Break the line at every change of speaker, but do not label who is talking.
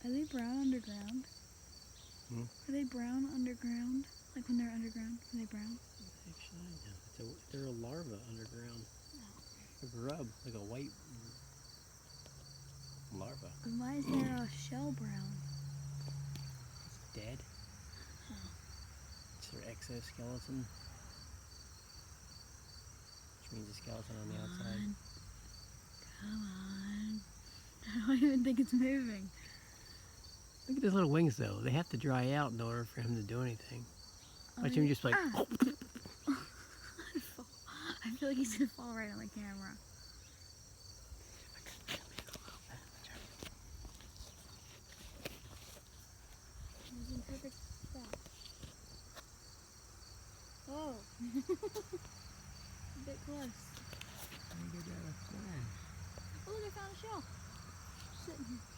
Are they brown underground?
Hmm?
Are they brown underground? Like when they're underground? Are they brown?
Actually, no. They're a larva underground.
Oh.
A grub, like a white larva.
And why is there a shell brown?
It's dead.
Oh.
It's their exoskeleton. Which means a skeleton on the outside.
Come on. I don't even think it's moving.
Look at his little wings though. They have to dry out in order for him to do anything. Watch him just like...
Ah. I feel like he's gonna fall right on the camera. He's in perfect spot. Oh. A bit close.
Let me get that up there.
Oh, look, I found a shell. Sitting here.